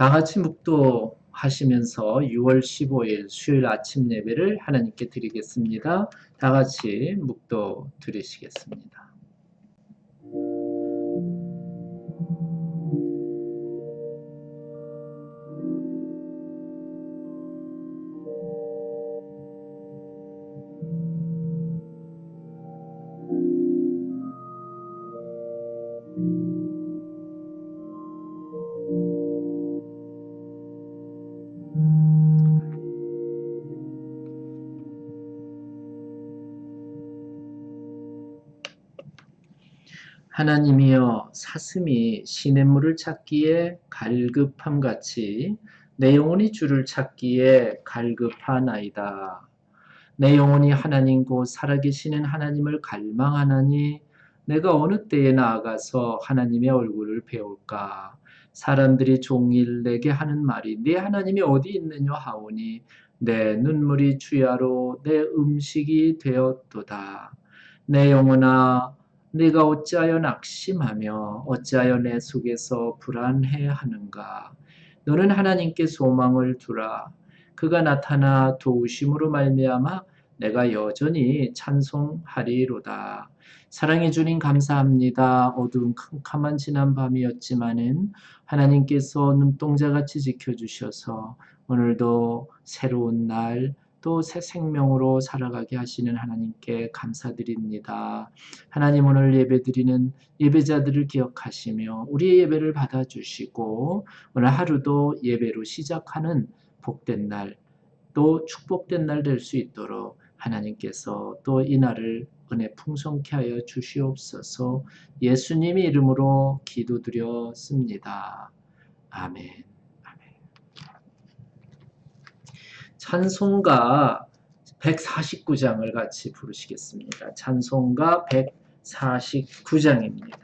다 같이 묵도하시면서 6월 15일 수요일 아침 예배를 하나님께 드리겠습니다. 다 같이 묵도 드리시겠습니다. 하나님이여, 사슴이 시냇물을 찾기에 갈급함같이 내 영혼이 주를 찾기에 갈급하나이다. 내 영혼이 하나님 곧 살아계시는 하나님을 갈망하나니 내가 어느 때에 나아가서 하나님의 얼굴을 배울까. 사람들이 종일 내게 하는 말이 네 하나님이 어디 있느냐 하오니 내 눈물이 주야로 내 음식이 되었도다. 내 영혼아, 네가 어찌하여 낙심하며 어찌하여 내 속에서 불안해하는가. 너는 하나님께 소망을 두라. 그가 나타나 도우심으로 말미암아 내가 여전히 찬송하리로다. 사랑해 주님 감사합니다. 어두운 캄캄한 지난 밤이었지만은 하나님께서 눈동자같이 지켜주셔서 오늘도 새로운 날 또 새 생명으로 살아가게 하시는 하나님께 감사드립니다. 하나님, 오늘 예배드리는 예배자들을 기억하시며 우리의 예배를 받아주시고 오늘 하루도 예배로 시작하는 복된 날, 또 축복된 날 될 수 있도록 하나님께서 또 이 날을 은혜 풍성케 하여 주시옵소서. 예수님의 이름으로 기도드렸습니다. 아멘. 아멘. 찬송가 149장을 같이 부르시겠습니다. 찬송가 149장입니다.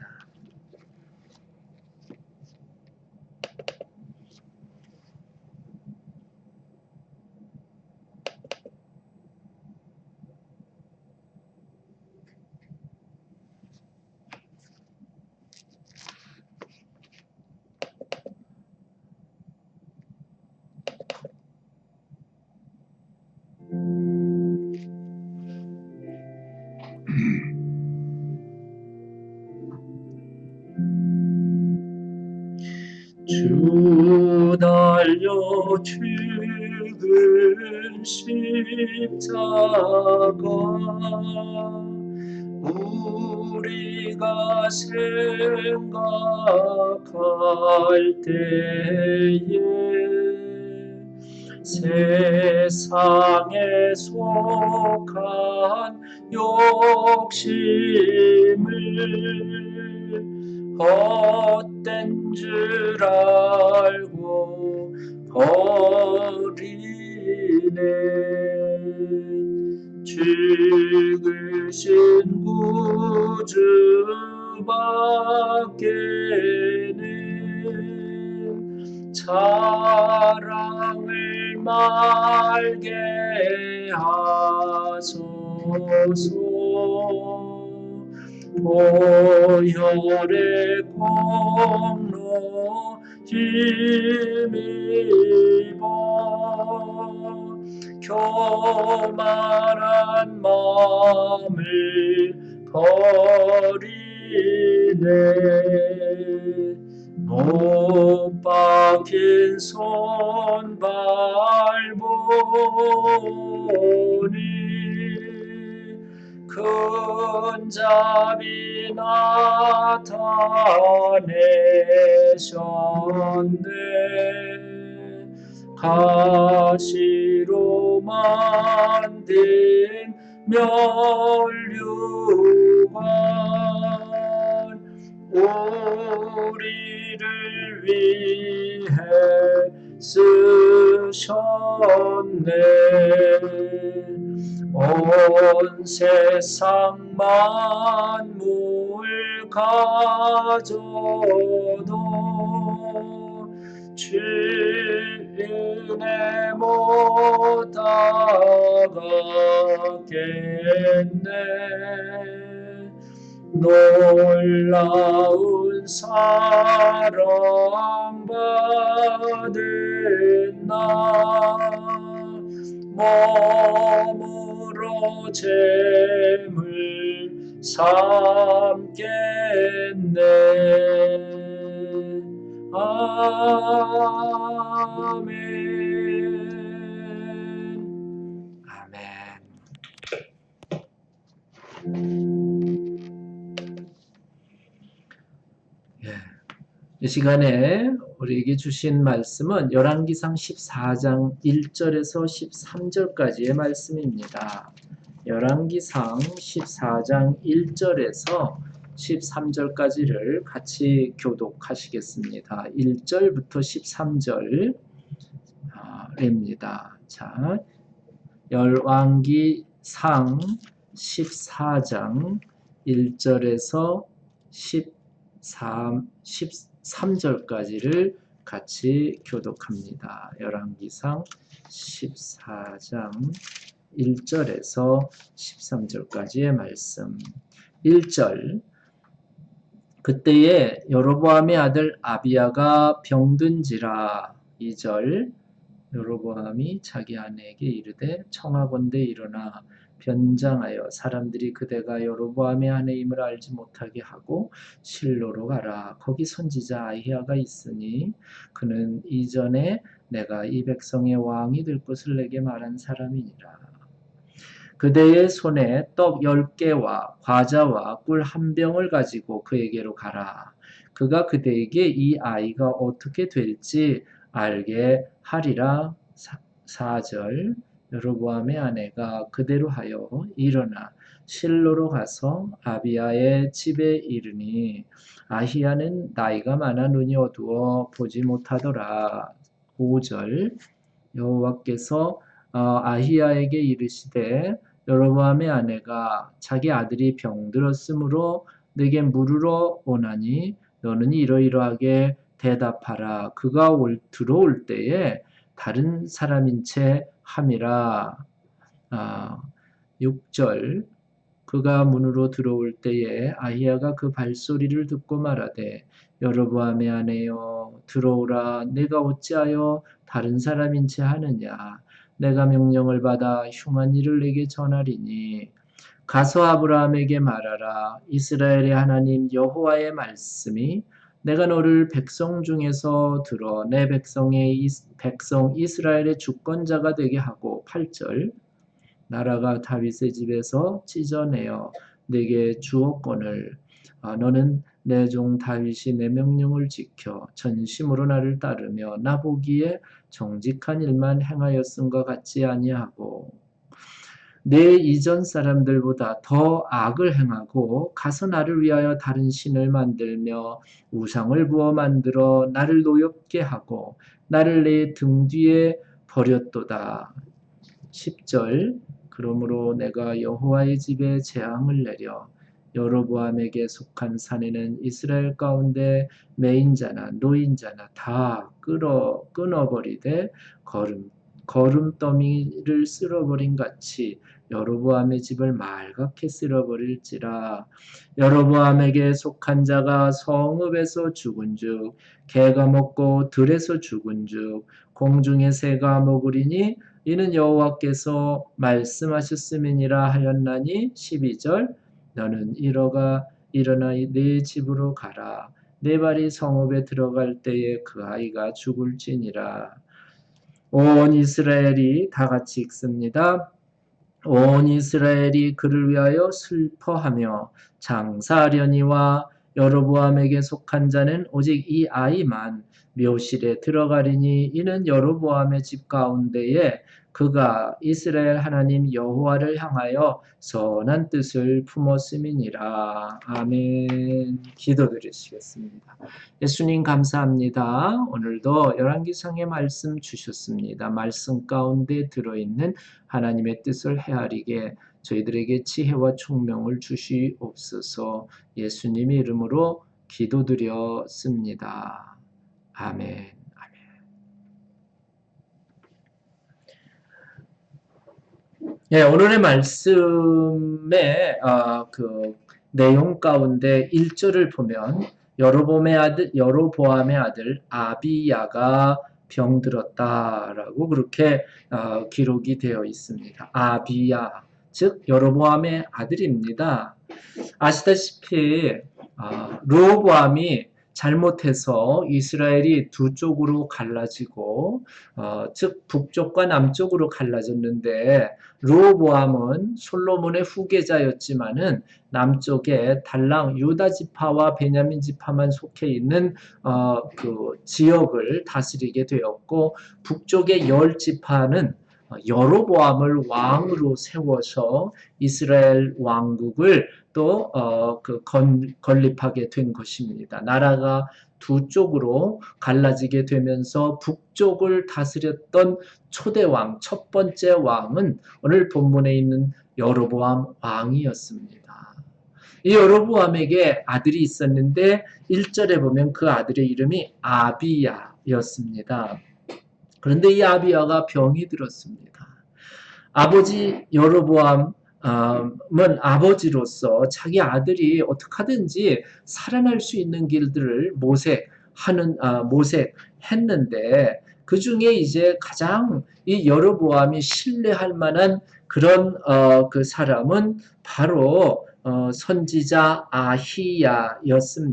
주 달려 죽은 십자가 우리가 생각할 때에 세상에 속한 욕심을 헛된 줄 알고 버리네. 죽으신 구주밖에는 자랑을 말게 하소서. 보혈의 공로 힘입어 교만한 마음을 버리네. 못 박힌 손발 보니 큰 자비 나타내셨네. 가시로 만든 면류관 우리를 위해 쓰셨네. 온 세상 만물 가져도 주인의 못 다가겠네. 놀라운 사랑받은 나 몸으로 재물 삼겠네. 아멘. 아멘. 예. 이 시간에 우리에게 주신 말씀은 열왕기상 14장 1절에서 13절까지의 말씀입니다. 열왕기상 14장 1절에서 13절까지를 같이 교독하시겠습니다. 1절부터 13절입니다. 자, 열왕기상 14장 1절에서 13절까지를 같이 교독합니다. 열왕기상 14장 1절에서 13절까지의 말씀. 1절. 그때에 여로보암의 아들 아비야가 병든지라. 2절. 여로보암이 자기 아내에게 이르되 청하건대 일어나 변장하여 사람들이 그대가 여로보암의 아내임을 알지 못하게 하고 실로로 가라. 거기 선지자 아히야가 있으니 그는 이전에 내가 이 백성의 왕이 될 것을 내게 말한 사람이니라. 그대의 손에 떡 10개와 과자와 꿀 1병을 가지고 그에게로 가라. 그가 그대에게 이 아이가 어떻게 될지 알게 하리라. 4절. 여로보암의 아내가 그대로 하여 일어나 실로로 가서 아비야의 집에 이르니 아히야는 나이가 많아 눈이 어두워 보지 못하더라. 5절. 여호와께서 아히야에게 이르시되 여로보암의 아내가 자기 아들이 병들었으므로 내게 물으러 오나니 너는 이러이러하게 대답하라. 그가 들어올 때에 다른 사람인 채 함이라. 6절. 그가 문으로 들어올 때에 아히야가 그 발소리를 듣고 말하되 여로보암의 아내여 들어오라. 내가 어찌하여 다른 사람인 채 하느냐. 내가 명령을 받아 흉한 일을 내게 전하리니 가서 아브라함에게 말하라. 이스라엘의 하나님 여호와의 말씀이 내가 너를 백성 중에서 들어 내 백성 이스라엘의 주권자가 되게 하고 8절. 나라가 다윗의 집에서 찢어내어 내게 주었거늘 너는 내 종 다윗이 내 명령을 지켜 전심으로 나를 따르며 나 보기에 정직한 일만 행하였음과 같지 아니하고 내 이전 사람들보다 더 악을 행하고 가서 나를 위하여 다른 신을 만들며 우상을 부어 만들어 나를 노엽게 하고 나를 내 등 뒤에 버렸도다. 10절. 그러므로 내가 여호와의 집에 재앙을 내려 여로보암에게 속한 산에는 이스라엘 가운데 매인자나 노인자나 다 끊어버리되 거름더미를 쓸어버린 같이 여로보암의 집을 말갛게 쓸어버릴지라. 여로보암에게 속한 자가 성읍에서 죽은즉 개가 먹고 들에서 죽은즉 공중의 새가 먹으리니 이는 여호와께서 말씀하셨음이니라 하였나니. 12절. 너는 일어나 네 집으로 가라. 내 발이 성읍에 들어갈 때에 그 아이가 죽을지니라. 온 이스라엘이 다 같이 읽습니다. 온 이스라엘이 그를 위하여 슬퍼하며 장사하려니와 여로보암에게 속한 자는 오직 이 아이만 묘실에 들어가리니 이는 여로보암의 집 가운데에 그가 이스라엘 하나님 여호와를 향하여 선한 뜻을 품었음이니라. 아멘. 기도드리시겠습니다. 예수님 감사합니다. 오늘도 열왕기상의 말씀 주셨습니다. 말씀 가운데 들어있는 하나님의 뜻을 헤아리게 저희들에게 지혜와 총명을 주시옵소서. 예수님의 이름으로 기도드렸습니다. 아멘. 예, 오늘의 말씀에 내용 가운데 1절을 보면 여로보암의 아들 아비야가 병들었다라고 그렇게 기록이 되어 있습니다. 아비야, 즉 여로보암의 아들입니다. 아시다시피 르호보암이 잘못해서 이스라엘이 두 쪽으로 갈라지고 즉 북쪽과 남쪽으로 갈라졌는데 르호보암은 솔로몬의 후계자였지만은 남쪽에 달랑 유다 지파와 베냐민 지파만 속해 있는 그 지역을 다스리게 되었고 북쪽의 열 지파는 여로보암을 왕으로 세워서 이스라엘 왕국을 또 건립하게 된 것입니다. 나라가 두 쪽으로 갈라지게 되면서 북쪽을 다스렸던 초대왕, 첫 번째 왕은 오늘 본문에 있는 여로보암 왕이었습니다. 이 여로보암에게 아들이 있었는데 1절에 보면 그 아들의 이름이 아비야였습니다. 그런데 이 아비야가 병이 들었습니다. 아버지 여로보암은 아버지로서 자기 아들이 어떻게 하든지 살아날 수 있는 길들을 모색했는데 그 중에 이제 가장 이 여로보암이 신뢰할 만한 그런 그 사람은 바로 선지자 아히야였습니다.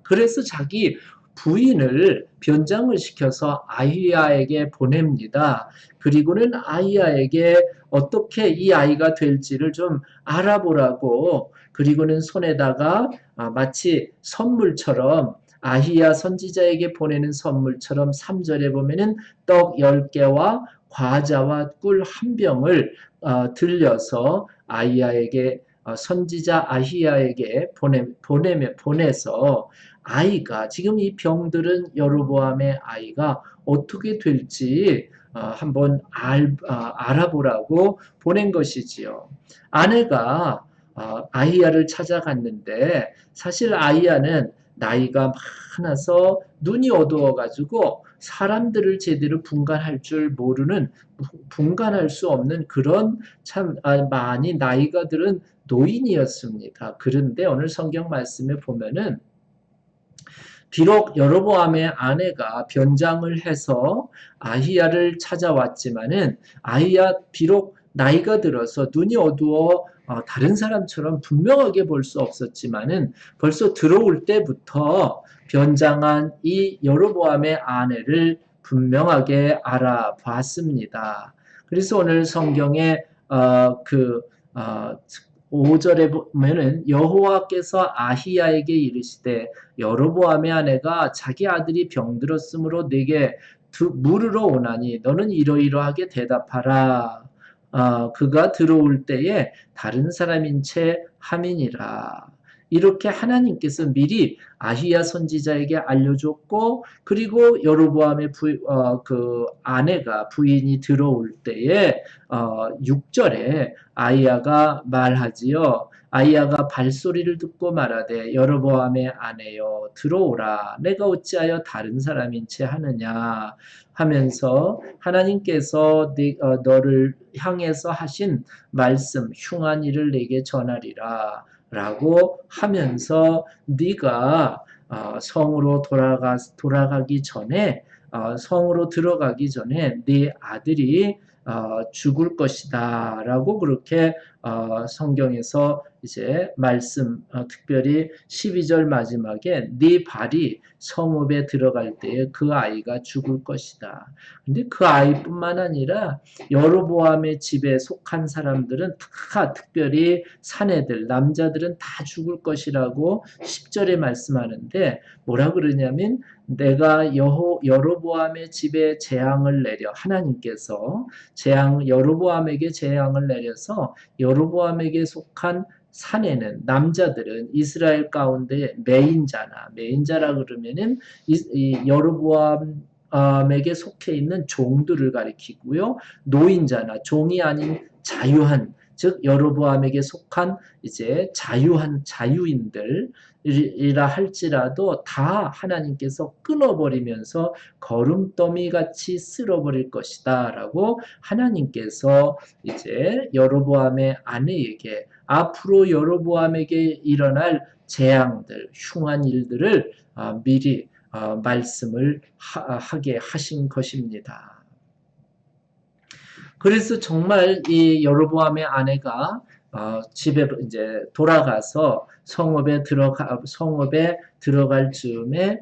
그래서 자기 부인을 변장을 시켜서 아히야에게 보냅니다. 그리고는 아히야에게 어떻게 이 아이가 될지를 좀 알아보라고, 그리고는 손에다가 마치 선물처럼 아히야 선지자에게 보내는 선물처럼 3절에 보면은 떡 10개와 과자와 꿀 1병을 들려서 아히야에게 선지자 아히야에게 보내서 아이가 지금 이 병들은 여로보암의 아이가 어떻게 될지 한번 알아보라고 보낸 것이지요. 아내가 아히야를 찾아갔는데 사실 아히야는 나이가 많아서 눈이 어두워가지고 사람들을 제대로 분간할 줄 모르는, 분간할 수 없는 그런 참 많이 나이가 들은 노인이었습니다. 그런데 오늘 성경 말씀에 보면은 비록 여로보암의 아내가 변장을 해서 아히야를 찾아왔지만은 아히야 비록 나이가 들어서 눈이 어두워 다른 사람처럼 분명하게 볼 수 없었지만은 벌써 들어올 때부터 변장한 이 여로보암의 아내를 분명하게 알아봤습니다. 그래서 오늘 성경에 5절에 보면은 여호와께서 아히야에게 이르시되 여로보암의 아내가 자기 아들이 병들었으므로 내게 물으러 오나니 너는 이러이러하게 대답하라. 그가 들어올 때에 다른 사람인 채 함이니라. 이렇게 하나님께서 미리 아히야 선지자에게 알려줬고, 그리고 여로보암의 그 아내가 부인이 들어올 때에 6절에 아히야가 말하지요. 아히야가 발소리를 듣고 말하되 여로보암의 아내여 들어오라. 내가 어찌하여 다른 사람인 채 하느냐 하면서 하나님께서 너를 향해서 하신 말씀 흉한 일을 내게 전하리라 라고 하면서 네가 성으로 돌아가기 전에 성으로 들어가기 전에 네 아들이 죽을 것이다 라고 그렇게 성경에서 이제 말씀, 특별히 12절 마지막에 네 발이 성읍에 들어갈 때에 그 아이가 죽을 것이다. 근데 그 아이뿐만 아니라 여로보암의 집에 속한 사람들은 다, 특별히 사내들, 남자들은 다 죽을 것이라고 10절에 말씀하는데 뭐라 그러냐면 내가 여로보암의 집에 재앙을 내려, 하나님께서 여로보암에게 재앙을 내려서 여로보암에게 속한 사내는, 남자들은 이스라엘 가운데 메인자라 그러면은 이 여로보암에게 속해 있는 종들을 가리키고요. 노인자나 종이 아닌 자유한 즉 여로보암에게 속한 이제 자유인들이라 할지라도 다 하나님께서 끊어버리면서 거름더미 같이 쓸어버릴 것이다라고 하나님께서 이제 여로보암의 아내에게 앞으로 여로보암에게 일어날 재앙들, 흉한 일들을 미리 말씀을 하게 하신 것입니다. 그래서 정말 이 여로보암의 아내가 집에 이제 돌아가서 성읍에 들어갈 즈음에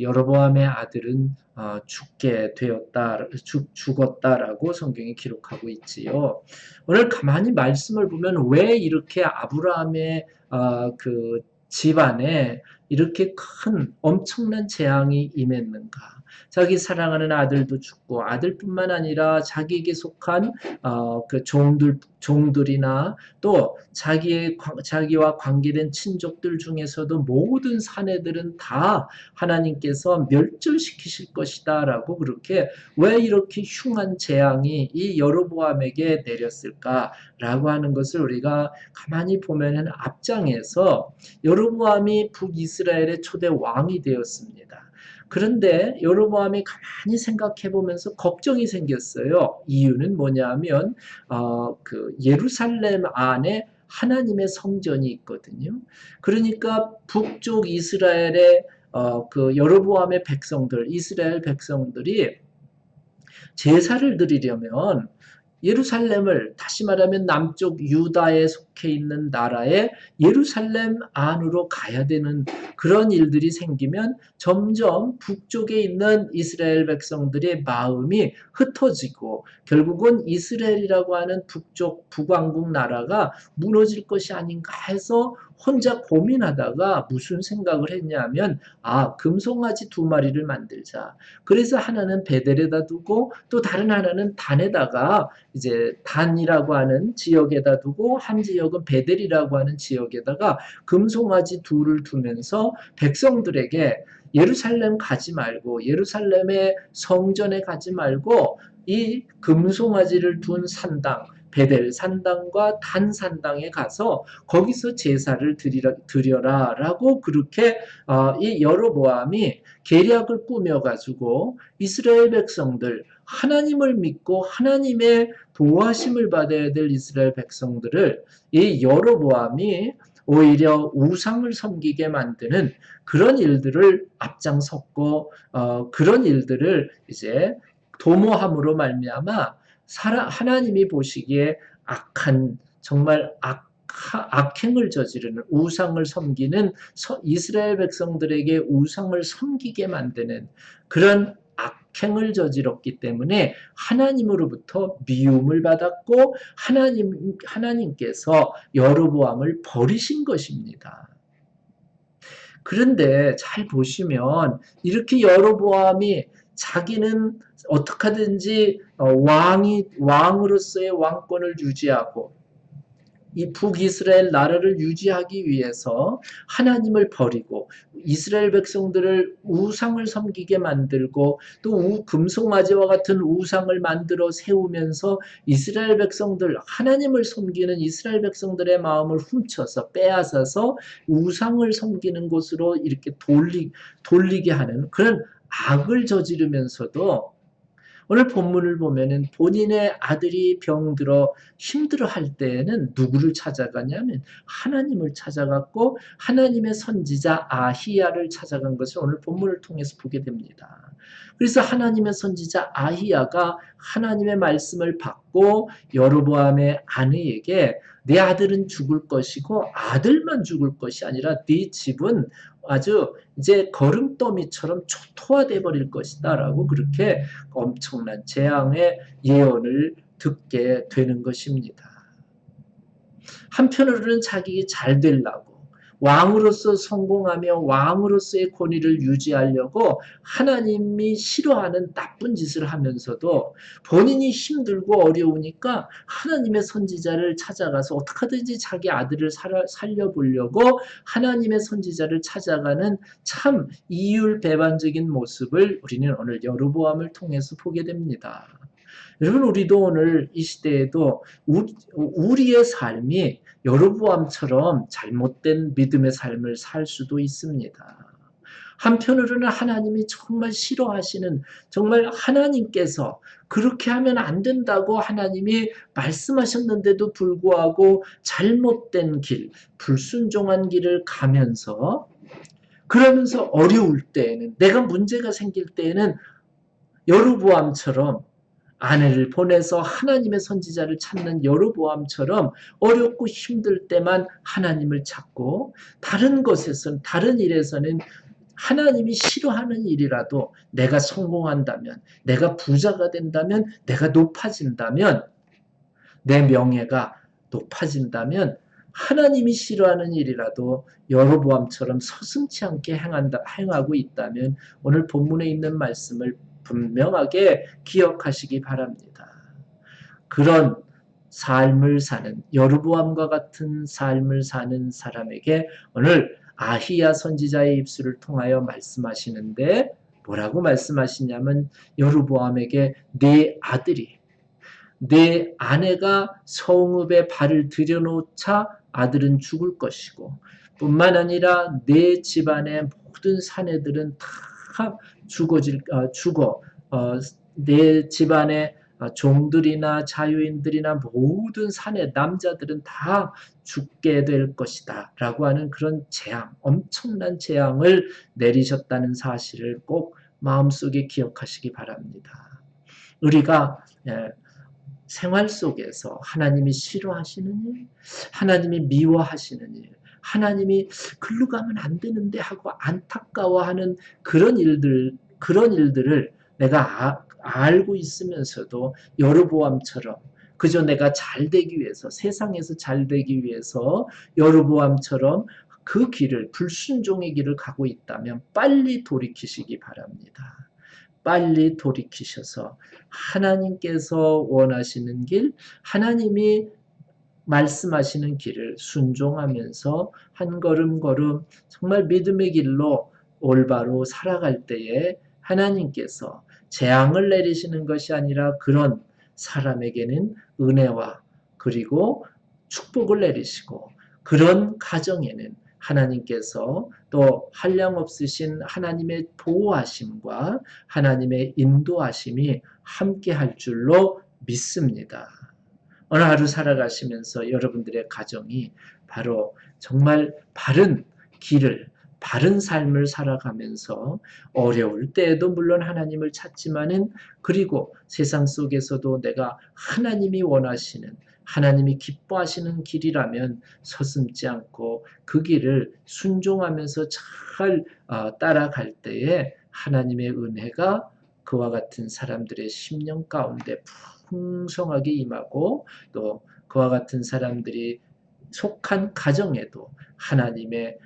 여로보암의 아들은 죽었다라고 성경이 기록하고 있지요. 오늘 가만히 말씀을 보면 왜 이렇게 아브라함의 그 집안에 이렇게 큰 엄청난 재앙이 임했는가? 자기 사랑하는 아들도 죽고 아들뿐만 아니라 자기에게 속한 그 종들이나 또 자기와 관계된 친족들 중에서도 모든 사내들은 다 하나님께서 멸절시키실 것이다라고 그렇게 왜 이렇게 흉한 재앙이 이 여로보암에게 내렸을까라고 하는 것을 우리가 가만히 보면은 앞장에서 여로보암이 북이스라엘의 초대 왕이 되었습니다. 그런데 여로보암이 가만히 생각해 보면서 걱정이 생겼어요. 이유는 뭐냐면 그 예루살렘 안에 하나님의 성전이 있거든요. 그러니까 북쪽 이스라엘의 그 여로보암의 백성들, 이스라엘 백성들이 제사를 드리려면 예루살렘을, 다시 말하면 남쪽 유다에 속해 있는 나라의 예루살렘 안으로 가야 되는 그런 일들이 생기면 점점 북쪽에 있는 이스라엘 백성들의 마음이 흩어지고 결국은 이스라엘이라고 하는 북왕국 나라가 무너질 것이 아닌가 해서 혼자 고민하다가 무슨 생각을 했냐면 금송아지 2마리를 만들자. 그래서 하나는 베델에다 두고 또 다른 하나는 단에다가 이제 단이라고 하는 지역에다 두고 한 지역은 베델이라고 하는 지역에다가 금송아지 2를 두면서 백성들에게 예루살렘 가지 말고 예루살렘의 성전에 가지 말고 이 금송아지를 둔 산당 베델 산당과 단 산당에 가서 거기서 제사를 드려라 라고 그렇게 이 여로보암이 계략을 꾸며가지고 이스라엘 백성들 하나님을 믿고 하나님의 도와심을 받아야 될 이스라엘 백성들을 이 여로보암이 오히려 우상을 섬기게 만드는 그런 일들을 앞장섰고 그런 일들을 이제 도모함으로 말미암아 하나님이 보시기에 정말 악행을 저지르는 우상을 섬기는 이스라엘 백성들에게 우상을 섬기게 만드는 그런 악행을 저질렀기 때문에 하나님으로부터 미움을 받았고 하나님께서 여로보암을 버리신 것입니다. 그런데 잘 보시면 이렇게 여로보암이 자기는 어떻게 하든지 왕으로서의 왕권을 유지하고 이 북이스라엘 나라를 유지하기 위해서 하나님을 버리고 이스라엘 백성들을 우상을 섬기게 만들고 또 금송아지와 같은 우상을 만들어 세우면서 이스라엘 백성들, 하나님을 섬기는 이스라엘 백성들의 마음을 훔쳐서 빼앗아서 우상을 섬기는 곳으로 이렇게 돌리게 하는 그런 악을 저지르면서도 오늘 본문을 보면은 본인의 아들이 병들어 힘들어할 때에는 누구를 찾아가냐면 하나님을 찾아갔고 하나님의 선지자 아히야를 찾아간 것을 오늘 본문을 통해서 보게 됩니다. 그래서 하나님의 선지자 아히야가 하나님의 말씀을 받고 여로보암의 아내에게 내 아들은 죽을 것이고 아들만 죽을 것이 아니라 네 집은 아주 이제 거름더미처럼 초토화돼 버릴 것이다 라고 그렇게 엄청난 재앙의 예언을 듣게 되는 것입니다. 한편으로는 자기 잘 되려고 왕으로서 성공하며 왕으로서의 권위를 유지하려고 하나님이 싫어하는 나쁜 짓을 하면서도 본인이 힘들고 어려우니까 하나님의 선지자를 찾아가서 어떻게 하든지 자기 아들을 살려보려고 하나님의 선지자를 찾아가는 참 이율배반적인 모습을 우리는 오늘 여로보암을 통해서 보게 됩니다. 여러분, 우리도 오늘 이 시대에도 우리의 삶이 여로보암처럼 잘못된 믿음의 삶을 살 수도 있습니다. 한편으로는 하나님이 정말 싫어하시는, 정말 하나님께서 그렇게 하면 안 된다고 하나님이 말씀하셨는데도 불구하고 잘못된 길, 불순종한 길을 가면서, 그러면서 어려울 때에는, 내가 문제가 생길 때에는 여로보암처럼 아내를 보내서 하나님의 선지자를 찾는 여로보암처럼 어렵고 힘들 때만 하나님을 찾고, 다른 것에서는, 다른 일에서는 하나님이 싫어하는 일이라도 내가 성공한다면, 내가 부자가 된다면, 내가 높아진다면, 내 명예가 높아진다면, 하나님이 싫어하는 일이라도 여로보암처럼 서슴지 않게 행하고 있다면 오늘 본문에 있는 말씀을 분명하게 기억하시기 바랍니다. 그런 삶을 사는, 여로보암과 같은 삶을 사는 사람에게 오늘 아히야 선지자의 입술을 통하여 말씀하시는데, 뭐라고 말씀하시냐면, 여로보암에게 네 아들이, 내 아내가 성읍에 발을 들여놓자 아들은 죽을 것이고, 뿐만 아니라 내 집안의 모든 사내들은 다 죽어, 내 집안의 종들이나 자유인들이나 모든 사내 남자들은 다 죽게 될 것이다 라고 하는 그런 재앙, 엄청난 재앙을 내리셨다는 사실을 꼭 마음속에 기억하시기 바랍니다. 우리가 생활 속에서 하나님이 싫어하시는 일, 하나님이 미워하시는 일, 하나님이 글로 가면 안 되는데 하고 안타까워하는 그런 일들을 내가 알고 있으면서도 여로보암처럼, 그저 내가 잘 되기 위해서, 세상에서 잘 되기 위해서 여로보암처럼 그 길을, 불순종의 길을 가고 있다면 빨리 돌이키시기 바랍니다. 빨리 돌이키셔서 하나님께서 원하시는 길, 하나님이 말씀하시는 길을 순종하면서 한 걸음 걸음 정말 믿음의 길로 올바로 살아갈 때에 하나님께서 재앙을 내리시는 것이 아니라 그런 사람에게는 은혜와 그리고 축복을 내리시고, 그런 가정에는 하나님께서 또 한량없으신 하나님의 보호하심과 하나님의 인도하심이 함께 할 줄로 믿습니다. 어느 하루 살아가시면서 여러분들의 가정이 바로 정말 바른 길을, 바른 삶을 살아가면서 어려울 때에도 물론 하나님을 찾지만은, 그리고 세상 속에서도 내가 하나님이 원하시는, 하나님이 기뻐하시는 길이라면 서슴지 않고 그 길을 순종하면서 잘 따라갈 때에 하나님의 은혜가 그와 같은 사람들의 심령 가운데 풍성하게 임하고, 또 그와 같은 사람들이 속한 가정에도 하나님의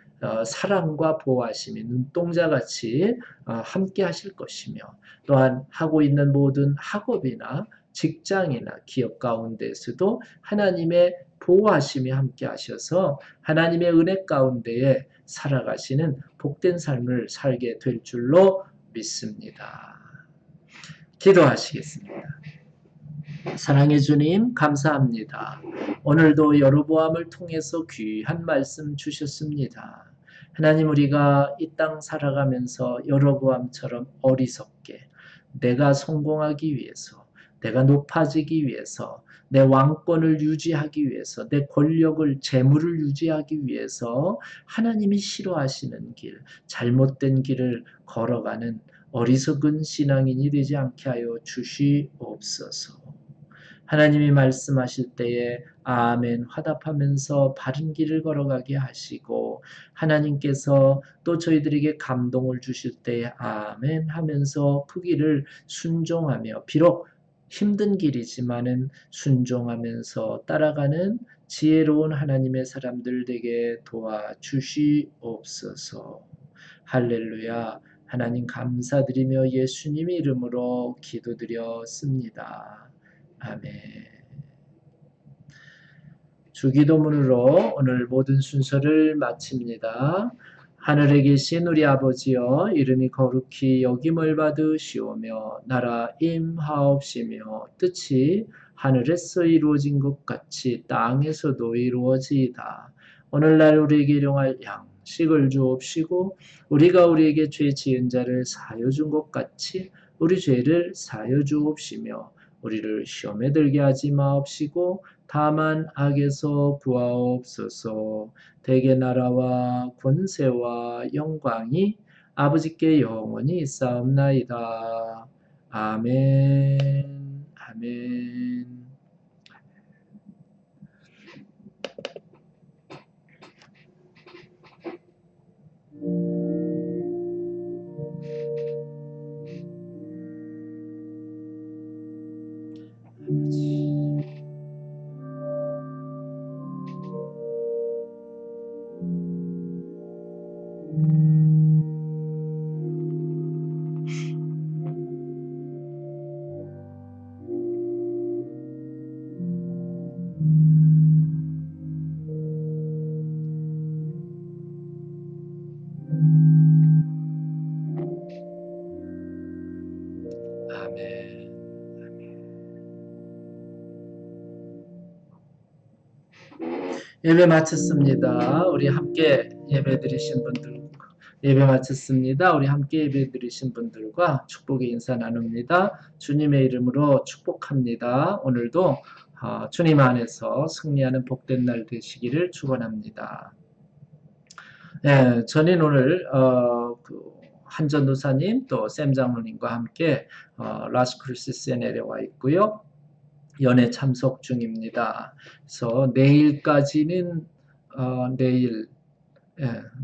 사랑과 보호하심이 눈동자같이 함께 하실 것이며, 또한 하고 있는 모든 학업이나 직장이나 기업 가운데에서도 하나님의 보호하심이 함께 하셔서 하나님의 은혜 가운데에 살아가시는 복된 삶을 살게 될 줄로 믿습니다. 기도하시겠습니다. 사랑의 주님, 감사합니다. 오늘도 여로보암을 통해서 귀한 말씀 주셨습니다. 하나님, 우리가 이 땅 살아가면서 여로보암처럼 어리석게 내가 성공하기 위해서, 내가 높아지기 위해서, 내 왕권을 유지하기 위해서, 내 권력을, 재물을 유지하기 위해서 하나님이 싫어하시는 길, 잘못된 길을 걸어가는 어리석은 신앙인이 되지 않게 하여 주시옵소서. 하나님이 말씀하실 때에 아멘 화답하면서 바른 길을 걸어가게 하시고, 하나님께서 또 저희들에게 감동을 주실 때에 아멘 하면서 그 길을 순종하며, 비록 힘든 길이지만은 순종하면서 따라가는 지혜로운 하나님의 사람들 되게 도와주시옵소서. 할렐루야. 하나님 감사드리며 예수님의 이름으로 기도드렸습니다. 아멘. 주기도문으로 오늘 모든 순서를 마칩니다. 하늘에 계신 우리 아버지여, 이름이 거룩히 여김을 받으시오며 나라 임하옵시며 뜻이 하늘에서 이루어진 것 같이 땅에서도 이루어지이다. 오늘날 우리에게 일용할 양식을 주옵시고 우리가 우리에게 죄 지은 자를 사하여 준 것 같이 우리 죄를 사하여 주옵시며 우리를 시험에 들게 하지 마옵시고 다만 악에서 구하옵소서. 대개 나라와 권세와 영광이 아버지께 영원히 있사옵나이다. 아멘. 아멘. 아멘. 예배 마쳤습니다. 우리 함께 예배 드리신 분들, 예배 마쳤습니다. 우리 함께 예배 드리신 분들과 축복의 인사 나눕니다. 주님의 이름으로 축복합니다. 오늘도 주님 안에서 승리하는 복된 날 되시기를 축원합니다. 네, 저는 오늘 한전도사님 또 샘 장로님과 함께 라스크루시스에 내려와 있고요. 연애 참석 중입니다. 그래서 내일까지는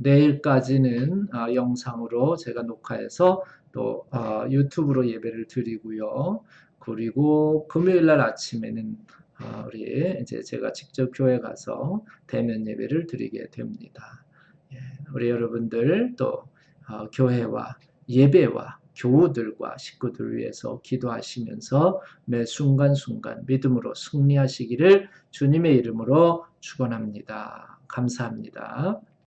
내일까지는 영상으로 제가 녹화해서 또 유튜브로 예배를 드리고요. 그리고 금요일 날 아침에는 우리 이제 제가 직접 교회 가서 대면 예배를 드리게 됩니다. 우리 여러분들 또 교회와 예배와 교우들과 식구들을 위해서 기도하시면서 매 순간순간 믿음으로 승리하시기를 주님의 이름으로 축원합니다. 감사합니다.